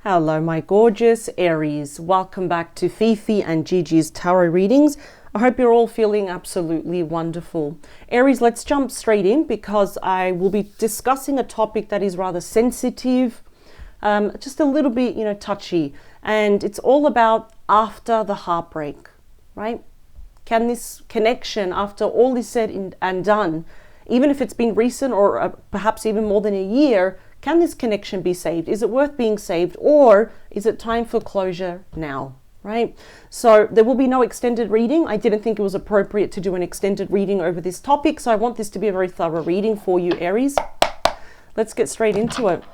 Hello, my gorgeous Aries. Welcome back to Fifi and Gigi's tarot readings. I hope you're all feeling absolutely wonderful. Aries, let's jump straight in because I will be discussing a topic that is rather sensitive, just a little bit, touchy. And it's all about after the heartbreak, right? Can this connection, after all is said and done, even if it's been recent or perhaps even more than a year, can this connection be saved? Is it worth being saved, or is it time for closure now, right? So there will be no extended reading. I didn't think it was appropriate to do an extended reading over this topic, so I want this to be a very thorough reading for you, Aries. Let's get straight into it.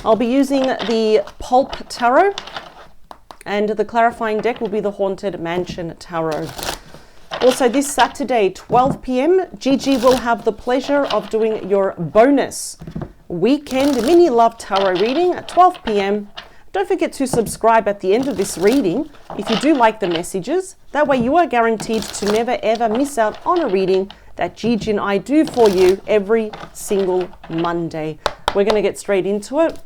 I'll be using the Pulp Tarot, and the clarifying deck will be the Haunted Mansion Tarot. Also, this Saturday, 12 p.m, Gigi will have the pleasure of doing your bonus weekend mini love tarot reading at 12 p.m. Don't forget to subscribe at the end of this reading if you do like the messages. That way you are guaranteed to never ever miss out on a reading that Gigi and I do for you every single Monday. We're going to get straight into it.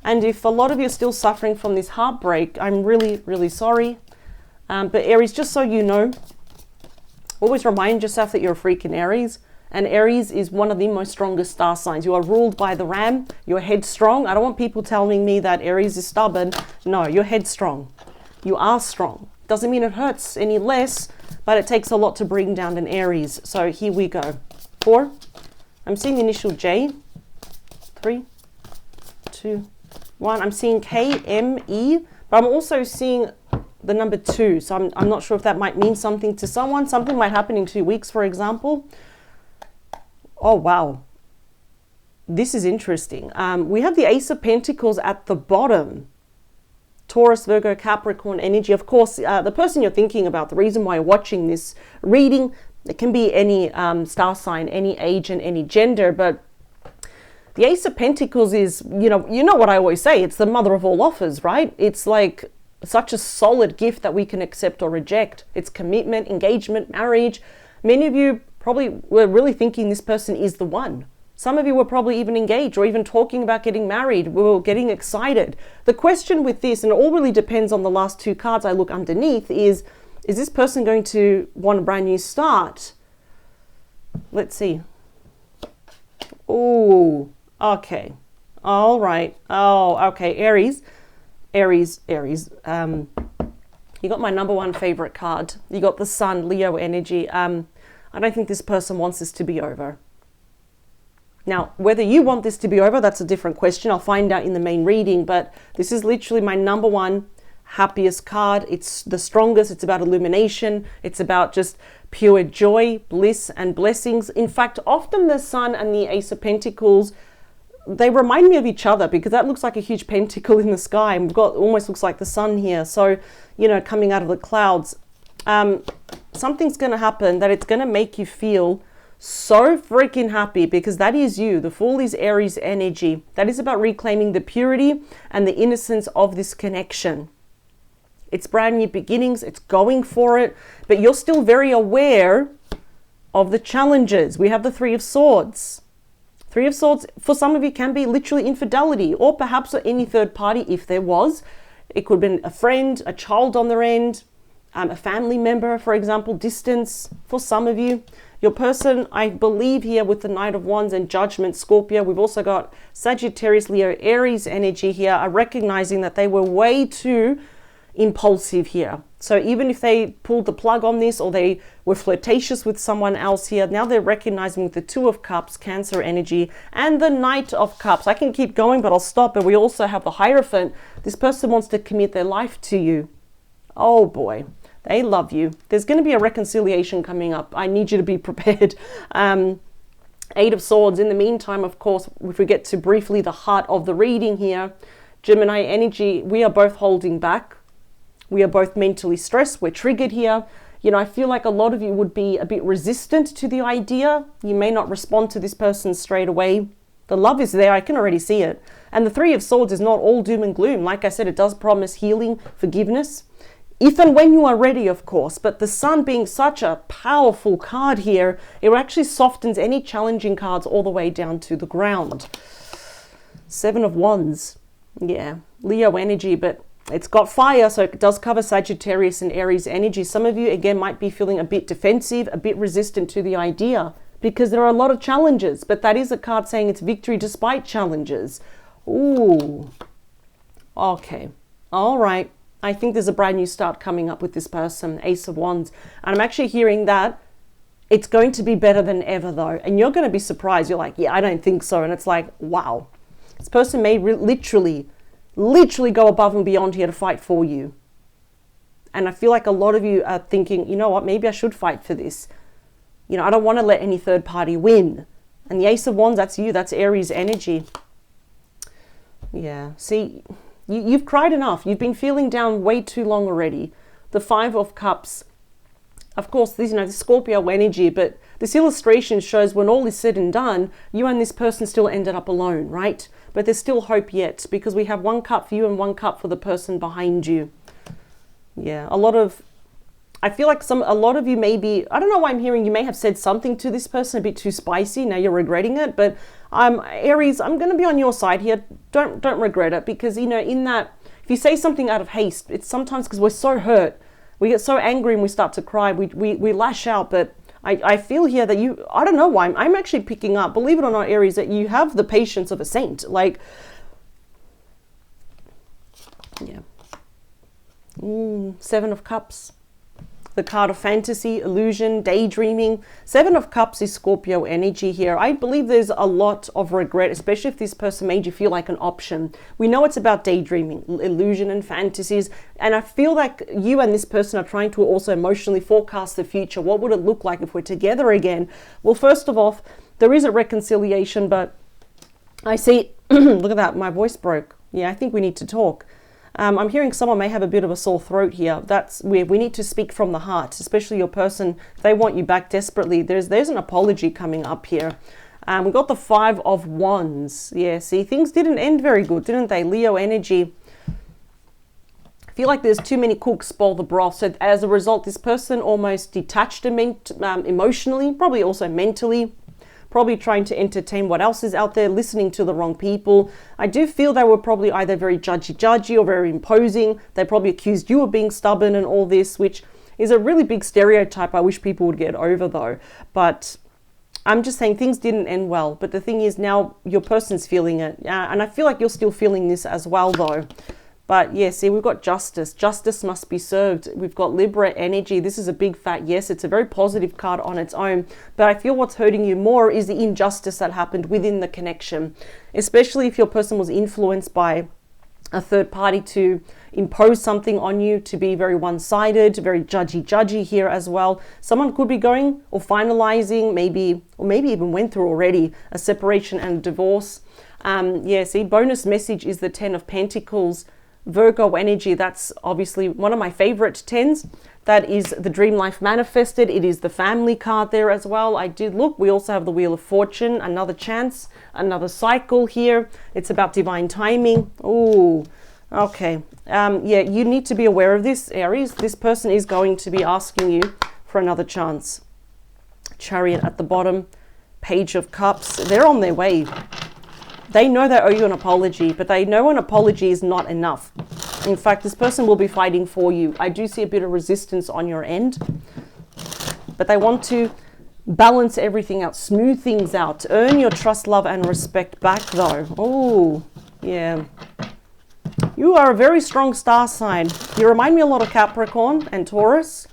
And if a lot of you are still suffering from this heartbreak, I'm really, really sorry. But Aries, just so you know, always remind yourself that you're a freaking Aries. And Aries is one of the most strongest star signs. You are ruled by the ram. You're headstrong. I don't want people telling me that Aries is stubborn. No, you're headstrong. You are strong. Doesn't mean it hurts any less, but it takes a lot to bring down an Aries. So here we go. 4. I'm seeing the initial J. 3, 2, 1. I'm seeing K, M, E, but I'm also seeing the number 2. So I'm not sure if that might mean something to someone. Something might happen in 2 weeks, for example. Oh, wow. This is interesting. We have the Ace of Pentacles at the bottom. Taurus, Virgo, Capricorn energy. Of course, the person you're thinking about, the reason why you're watching this reading, it can be any star sign, any age and any gender. But the Ace of Pentacles is, you know what I always say, it's the mother of all offers, right? It's like such a solid gift that we can accept or reject. It's commitment, engagement, marriage. Many of you probably were really thinking this person is the one. Some of you were probably even engaged or even talking about getting married. We were getting excited. The question with this, and it all really depends on the last 2 cards I look underneath, is this person going to want a brand new start? Let's see. Oh, okay. All right. Oh, okay. Aries. You got my number 1 favorite card. You got the Sun, Leo energy. I don't think this person wants this to be over. Now, whether you want this to be over, that's a different question. I'll find out in the main reading, but this is literally my number 1 happiest card. It's the strongest. It's about illumination. It's about just pure joy, bliss, and blessings. In fact, often the Sun and the Ace of Pentacles, they remind me of each other because that looks like a huge pentacle in the sky. And we've got, almost looks like the sun here. So, coming out of the clouds. Something's going to happen that it's going to make you feel so freaking happy, because that is you. The Fool is Aries energy. That is about reclaiming the purity and the innocence of this connection. It's brand new beginnings. It's going for it, but you're still very aware of the challenges. We have the 3 of Swords. 3 of Swords for some of you can be literally infidelity, or perhaps any third party if there was. It could have been a friend, a child on their end, a family member, for example, distance for some of you. Your person, I believe here with the Knight of Wands and Judgment, Scorpio, we've also got Sagittarius, Leo, Aries energy here, are recognizing that they were way too impulsive here. So even if they pulled the plug on this or they were flirtatious with someone else here, now they're recognizing with the 2 of Cups, Cancer energy, and the Knight of Cups. I can keep going, but I'll stop. And we also have the Hierophant. This person wants to commit their life to you. Oh boy. They love you. There's going to be a reconciliation coming up. I need you to be prepared. 8 of Swords. In the meantime, of course, if we get to briefly the heart of the reading here, Gemini energy, we are both holding back. We are both mentally stressed. We're triggered here. I feel like a lot of you would be a bit resistant to the idea. You may not respond to this person straight away. The love is there. I can already see it. And the 3 of Swords is not all doom and gloom. Like I said, it does promise healing, forgiveness. If and when you are ready, of course, but the Sun being such a powerful card here, it actually softens any challenging cards all the way down to the ground. 7 of Wands. Yeah, Leo energy, but it's got fire, so it does cover Sagittarius and Aries energy. Some of you, again, might be feeling a bit defensive, a bit resistant to the idea because there are a lot of challenges, but that is a card saying it's victory despite challenges. Ooh, okay, all right. I think there's a brand new start coming up with this person, Ace of Wands. And I'm actually hearing that it's going to be better than ever, though. And you're going to be surprised. You're like, yeah, I don't think so. And it's like, wow. This person may literally go above and beyond here to fight for you. And I feel like a lot of you are thinking, you know what, maybe I should fight for this. You know, I don't want to let any third party win. And the Ace of Wands, that's you. That's Aries energy. Yeah, see, you've cried enough. You've been feeling down way too long already. The Five of Cups. Of course, this, you know, the Scorpio energy, but this illustration shows when all is said and done, you and this person still ended up alone, right? But there's still hope yet because we have one cup for you and one cup for the person behind you. Yeah, I feel like a lot of you maybe, I don't know why I'm hearing you may have said something to this person a bit too spicy. Now you're regretting it, but Aries, I'm going to be on your side here. Don't regret it because, you know, in that, if you say something out of haste, it's sometimes because we're so hurt. We get so angry and we start to cry. We lash out, but I feel here that you, I don't know why, I'm actually picking up, believe it or not, Aries, that you have the patience of a saint. Like, yeah. Seven of Cups. The card of fantasy, illusion, daydreaming. Seven of Cups is Scorpio energy here. I believe there's a lot of regret, especially if this person made you feel like an option. We know it's about daydreaming, illusion and fantasies. And I feel like you and this person are trying to also emotionally forecast the future. What would it look like if we're together again? Well, first of all, there is a reconciliation, but I see, look at that, my voice broke. Yeah, I think we need to talk. I'm hearing someone may have a bit of a sore throat here. That's where we need to speak from the heart, especially your person. If they want you back desperately, there's an apology coming up here. We got the Five of Wands. Yeah, see, things didn't end very good, didn't they? Leo energy. I feel like there's too many cooks spoil the broth. So as a result, this person almost detached emotionally, probably also mentally. Probably trying to entertain what else is out there, listening to the wrong people. I do feel they were probably either very judgy or very imposing. They probably accused you of being stubborn and all this, which is a really big stereotype I wish people would get over though. But I'm just saying things didn't end well. But the thing is now your person's feeling it. And I feel like you're still feeling this as well though. But yeah, see, we've got justice. Justice must be served. We've got Libra energy. This is a big fat yes. It's a very positive card on its own. But I feel what's hurting you more is the injustice that happened within the connection, especially if your person was influenced by a third party to impose something on you, to be very one-sided, very judgy here as well. Someone could be going or finalizing, maybe even went through already a separation and a divorce. Yeah, see, bonus message is the Ten of Pentacles. Virgo energy, that's obviously one of my favorite tens. That is the dream life manifested. It is the family card there as well. I did look, we also have the Wheel of Fortune, another chance, another cycle here. It's about divine timing. Oh, okay. Yeah, you need to be aware of this, Aries. This person is going to be asking you for another chance. Chariot at the bottom, Page of Cups. They're on their way. They know they owe you an apology, but they know an apology is not enough. In fact, this person will be fighting for you. I do see a bit of resistance on your end, but they want to balance everything out, smooth things out, earn your trust, love, and respect back though. Oh, yeah. You are a very strong star sign. You remind me a lot of Capricorn and Taurus,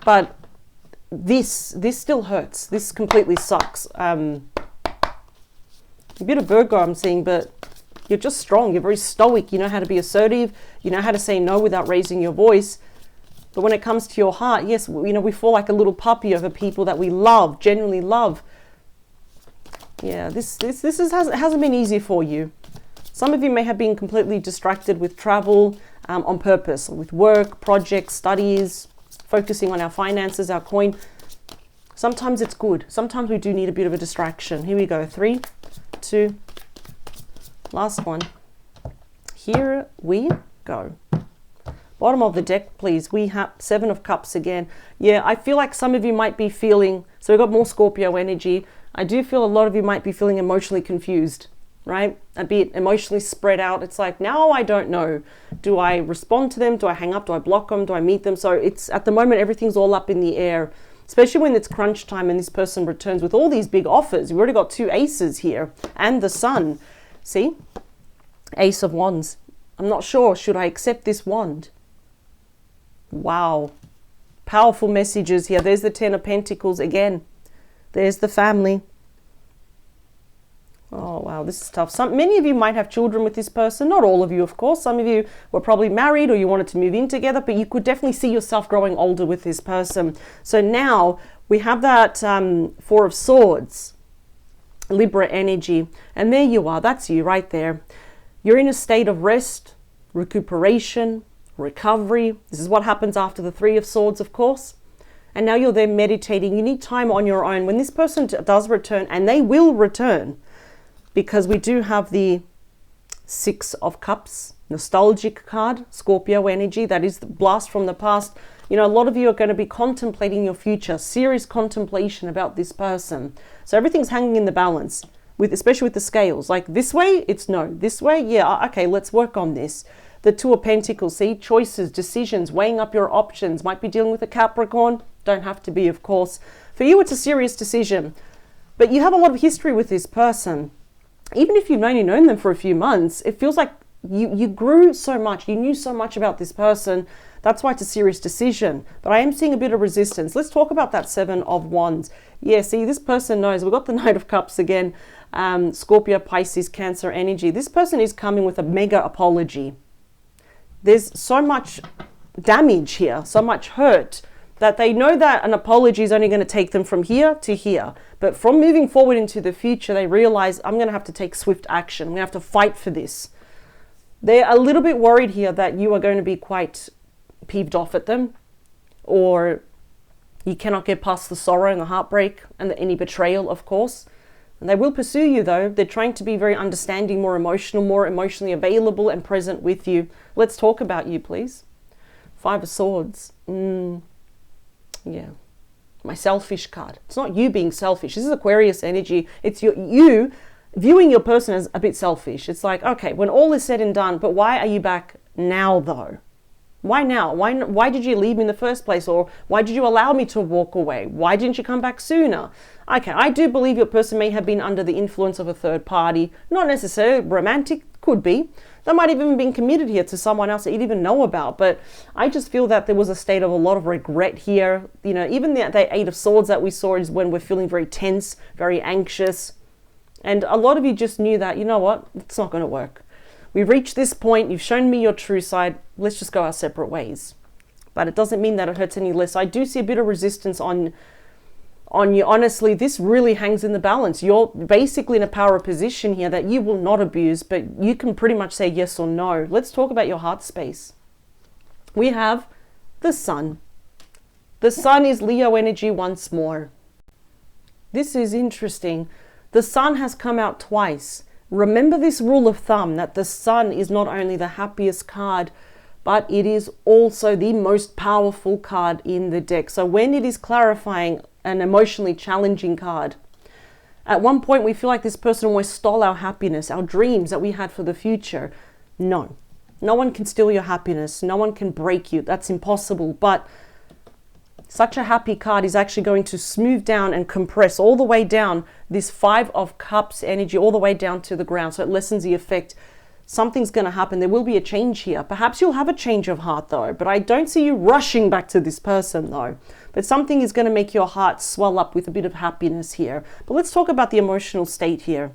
but this still hurts. This completely sucks. A bit of Virgo I'm seeing, but you're just strong. You're very stoic. You know how to be assertive. You know how to say no without raising your voice. But when it comes to your heart, yes, you know, we fall like a little puppy over people that we love, genuinely love. Yeah, this hasn't been easy for you. Some of you may have been completely distracted with travel on purpose, with work, projects, studies, focusing on our finances, our coin. Sometimes it's good. Sometimes we do need a bit of a distraction. Here we go. 3, 2, last one. Here we go. Bottom of the deck, please. We have Seven of Cups again. Yeah, I feel like some of you might be feeling, so we've got more Scorpio energy. I do feel a lot of you might be feeling emotionally confused. right? A bit emotionally spread out. It's like, now I don't know. Do I respond to them? Do I hang up? Do I block them? Do I meet them? So it's, at the moment, everything's all up in the air, especially when it's crunch time and this person returns with all these big offers. You've already got 2 aces here and the sun. See? Ace of Wands. I'm not sure. Should I accept this wand? Wow. Powerful messages here. There's the 10 of Pentacles again. There's the family. Oh, wow, this is tough. Many of you might have children with this person. Not all of you, of course. Some of you were probably married or you wanted to move in together, but you could definitely see yourself growing older with this person. So now we have that 4 of Swords, Libra energy. And there you are. That's you right there. You're in a state of rest, recuperation, recovery. This is what happens after the 3 of Swords, of course. And now you're there meditating. You need time on your own. When this person does return, and they will return, because we do have the 6 of Cups, nostalgic card, Scorpio energy. That is the blast from the past. You know, a lot of you are going to be contemplating your future, serious contemplation about this person. So everything's hanging in the balance, especially with the scales. Like this way, it's no. This way, yeah, okay, let's work on this. The 2 of Pentacles, see, choices, decisions, weighing up your options. Might be dealing with a Capricorn. Don't have to be, of course. For you, it's a serious decision. But you have a lot of history with this person. Even if you've only known them for a few months, it feels like you grew so much. You knew so much about this person. That's why it's a serious decision. But I am seeing a bit of resistance. Let's talk about that 7 of Wands. Yeah, see, this person knows. We've got the Knight of Cups again. Scorpio, Pisces, Cancer energy. This person is coming with a mega apology. There's so much damage here, so much hurt, that they know that an apology is only going to take them from here to here. But from moving forward into the future, they realize, I'm going to have to take swift action. I'm going to have to fight for this. They're a little bit worried here that you are going to be quite peeved off at them, or you cannot get past the sorrow and the heartbreak and any betrayal, of course. And they will pursue you, though. They're trying to be very understanding, more emotional, more emotionally available and present with you. Let's talk about you, please. 5 of Swords. Yeah. My selfish card. It's not you being selfish. This is Aquarius energy. It's you viewing your person as a bit selfish. It's like, okay, when all is said and done, but why are you back now, though? Why now? Why did you leave me in the first place? Or why did you allow me to walk away? Why didn't you come back sooner? Okay, I do believe your person may have been under the influence of a third party. Not necessarily romantic, could be. They might have even been committed here to someone else that you didn't even know about. But I just feel that there was a state of a lot of regret here. You know, even the 8 of Swords that we saw is when we're feeling very tense, very anxious. And a lot of you just knew that, you know what, it's not going to work. We've reached this point. You've shown me your true side. Let's just go our separate ways. But it doesn't mean that it hurts any less. I do see a bit of resistance on you. Honestly, this really hangs in the balance. You're basically in a power position here that you will not abuse, but you can pretty much say yes or no. Let's talk about your heart space. We have the Sun. The Sun is Leo energy once more. This is interesting. The Sun has come out twice. Remember this rule of thumb that the Sun is not only the happiest card, but it is also the most powerful card in the deck. So when it is clarifying an emotionally challenging card, at one point we feel like this person almost stole our happiness, our dreams that we had for the future. No one can steal your happiness. No one can break you. That's impossible. But such a happy card is actually going to smooth down and compress all the way down this 5 of Cups energy, all the way down to the ground. So it lessens the effect. Something's going to happen. There will be a change here. Perhaps you'll have a change of heart, though. But I don't see you rushing back to this person, though. But something is going to make your heart swell up with a bit of happiness here. But let's talk about the emotional state here.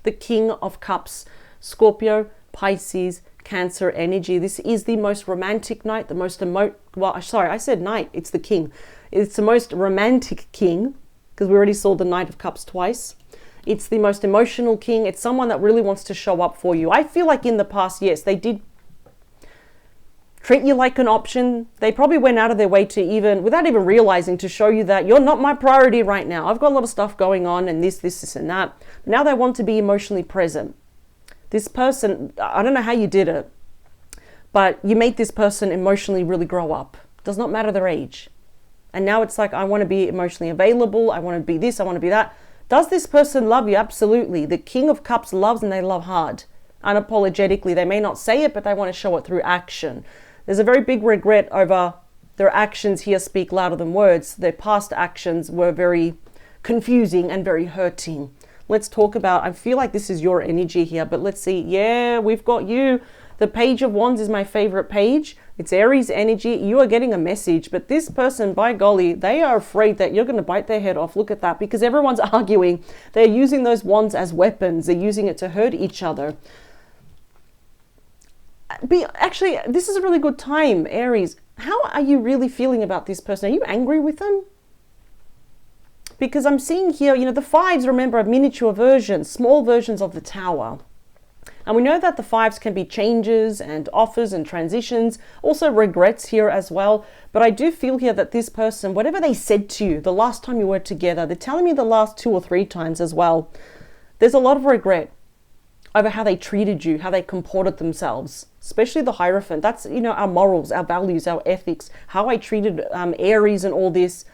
The King of Cups, Scorpio, Pisces, Cancer energy. This is the most romantic night, the most I said night, it's the king. It's the most romantic king, because we already saw the Knight of Cups twice. It's the most emotional king. It's someone that really wants to show up for you. I feel like in the past, yes, they did treat you like an option. They probably went out of their way to without even realizing, to show you that you're not my priority right now. I've got a lot of stuff going on and this and that. Now they want to be emotionally present. This person, I don't know how you did it, but you made this person emotionally really grow up. Does not matter their age. And now it's like, I want to be emotionally available. I want to be this, I want to be that. Does this person love you? Absolutely. The King of Cups loves, and they love hard, unapologetically. They may not say it, but they want to show it through action. There's a very big regret over their actions here speak louder than words. Their past actions were very confusing and very hurting. Let's talk about, I feel like this is your energy here, but let's see. Yeah, we've got you. The Page of Wands is my favorite page. It's Aries energy. You are getting a message, but this person, by golly, they are afraid that you're going to bite their head off. Look at that, because everyone's arguing. They're using those wands as weapons. They're using it to hurt each other. Actually, this is a really good time, Aries. How are you really feeling about this person? Are you angry with them? Because I'm seeing here, you know, the fives, remember, are miniature versions, small versions of the Tower. And we know that the fives can be changes and offers and transitions, also regrets here as well. But I do feel here that this person, whatever they said to you the last time you were together, they're telling me the last 2 or 3 times as well, there's a lot of regret over how they treated you, how they comported themselves, especially the Hierophant. That's, you know, our morals, our values, our ethics, how I treated Aries and all this.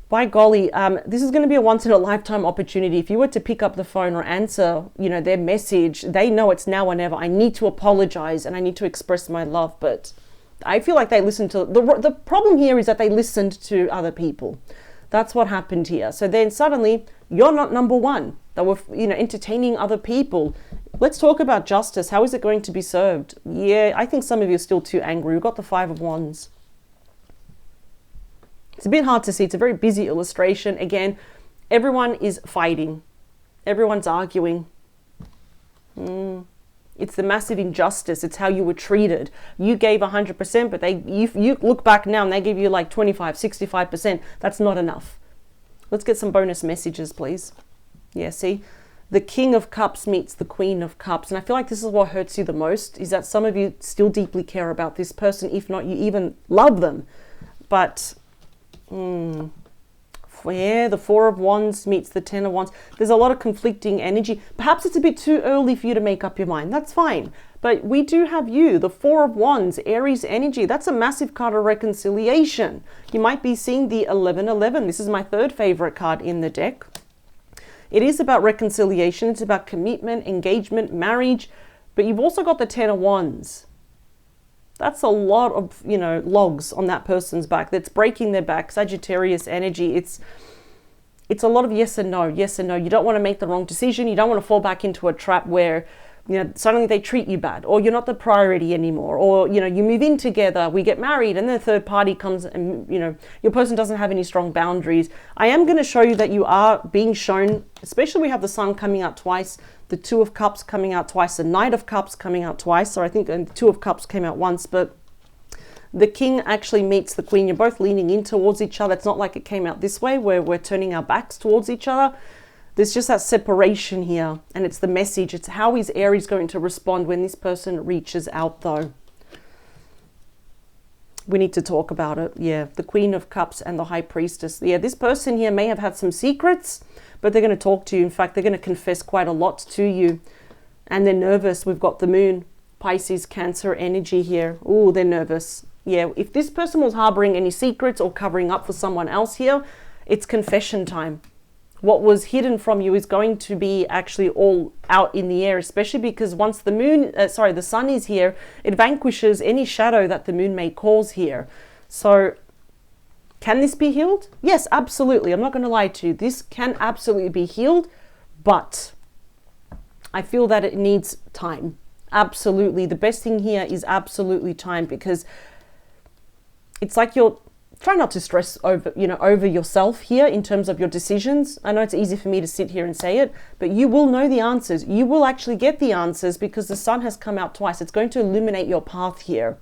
By golly, this is going to be a once-in-a-lifetime opportunity. If you were to pick up the phone or answer, you know, their message, they know it's now or never. I need to apologize and I need to express my love. But I feel like they listened to, the problem here is that they listened to other people. That's what happened here. So then suddenly, you're not number one. They were, you know, entertaining other people. Let's talk about justice. How is it going to be served? Yeah, I think some of you are still too angry. We've got the Five of Wands. It's a bit hard to see. It's a very busy illustration. Again, everyone is fighting. Everyone's arguing. It's the massive injustice. It's how you were treated. You gave 100%, but you look back now and they give you like 25, 65%. That's not enough. Let's get some bonus messages, please. Yeah, see? The King of Cups meets the Queen of Cups. And I feel like this is what hurts you the most, is that some of you still deeply care about this person. If not, you even love them. But yeah, the Four of Wands meets the Ten of Wands. There's a lot of conflicting energy. Perhaps it's a bit too early for you to make up your mind. That's fine. But we do have you, the Four of Wands, Aries energy. That's a massive card of reconciliation. You might be seeing the 1111. This is my third favorite card in the deck. It is about reconciliation. It's about commitment, engagement, marriage. But you've also got the Ten of Wands. That's a lot of, you know, logs on that person's back. That's breaking their back. Sagittarius energy. It's a lot of yes and no, yes and no. You don't want to make the wrong decision. You don't want to fall back into a trap where, you know, suddenly they treat you bad, or you're not the priority anymore, or, you know, you move in together, we get married, and then the third party comes and, you know, your person doesn't have any strong boundaries. I am going to show you that you are being shown, especially we have the Sun coming out twice, the Two of Cups coming out twice, the Knight of Cups coming out twice. So I think the Two of Cups came out once, but the King actually meets the Queen. You're both leaning in towards each other. It's not like it came out this way where we're turning our backs towards each other. There's just that separation here, and it's the message. It's how is Aries going to respond when this person reaches out, though. We need to talk about it. Yeah, the Queen of Cups and the High Priestess. Yeah, this person here may have had some secrets, but they're going to talk to you. In fact, they're going to confess quite a lot to you. And they're nervous. We've got the Moon, Pisces, Cancer energy here. Oh, they're nervous. Yeah, if this person was harboring any secrets or covering up for someone else here, it's confession time. What was hidden from you is going to be actually all out in the air, especially because once the the Sun is here, it vanquishes any shadow that the Moon may cause here. So can this be healed? Yes, absolutely. I'm not going to lie to you. This can absolutely be healed, but I feel that it needs time. Absolutely. The best thing here is absolutely time, because it's like you're try not to stress over yourself here in terms of your decisions. I know it's easy for me to sit here and say it, but you will know the answers. You will actually get the answers because the Sun has come out twice. It's going to illuminate your path here.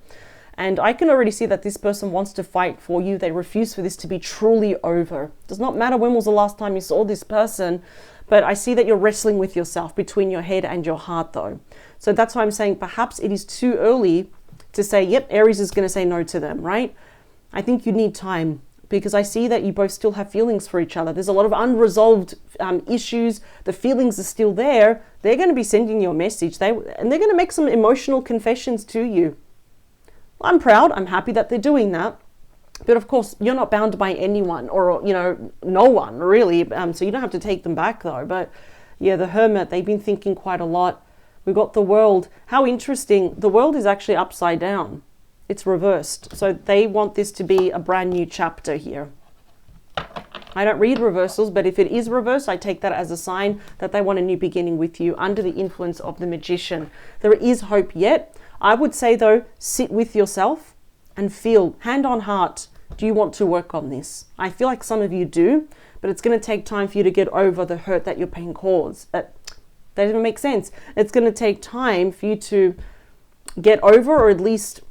And I can already see that this person wants to fight for you. They refuse for this to be truly over. It does not matter when was the last time you saw this person, but I see that you're wrestling with yourself between your head and your heart, though. So that's why I'm saying perhaps it is too early to say, yep, Aries is going to say no to them, right? I think you need time, because I see that you both still have feelings for each other. There's a lot of unresolved issues. The feelings are still there. They're going to be sending you a message. And they're going to make some emotional confessions to you. I'm proud. I'm happy that they're doing that. But of course, you're not bound by anyone or, you know, no one really. So you don't have to take them back though. But yeah, the Hermit, they've been thinking quite a lot. We've got the World. How interesting. The World is actually upside down. It's reversed. So they want this to be a brand new chapter here. I don't read reversals, but if it is reversed, I take that as a sign that they want a new beginning with you under the influence of the Magician. There is hope yet. I would say though, sit with yourself and feel, hand on heart, do you want to work on this? I feel like some of you do, but it's going to take time for you to get over the hurt that your pain caused. That doesn't make sense. It's going to take time for you to get over, or at least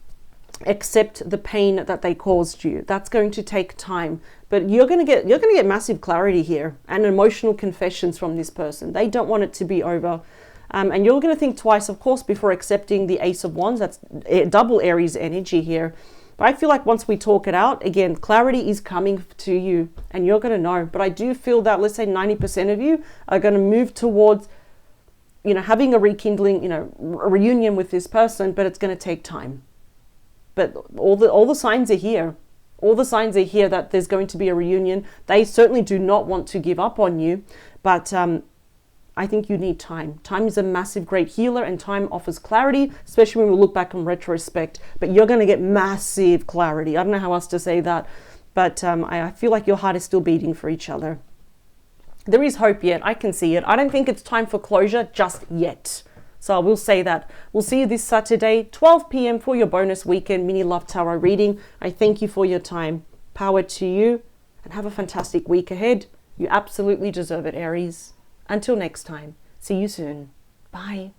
accept the pain that they caused you. That's going to take time, but you're going to get massive clarity here and emotional confessions from this person. They don't want it to be over. And you're going to think twice, of course, before accepting the Ace of Wands. That's double Aries energy here. But I feel like once we talk it out, again, clarity is coming to you and you're going to know. But I do feel that, let's say 90% of you are going to move towards, you know, having a rekindling, you know, a reunion with this person, but it's going to take time. But all the signs are here. All the signs are here that there's going to be a reunion. They certainly do not want to give up on you, but I think you need time. Time is a massive, great healer, and time offers clarity, especially when we look back in retrospect. But you're going to get massive clarity. I don't know how else to say that, but I feel like your heart is still beating for each other. There is hope yet. I can see it. I don't think it's time for closure just yet. So I will say that. We'll see you this Saturday, 12 p.m. for your bonus weekend mini love tarot reading. I thank you for your time. Power to you, and have a fantastic week ahead. You absolutely deserve it, Aries. Until next time, see you soon. Bye.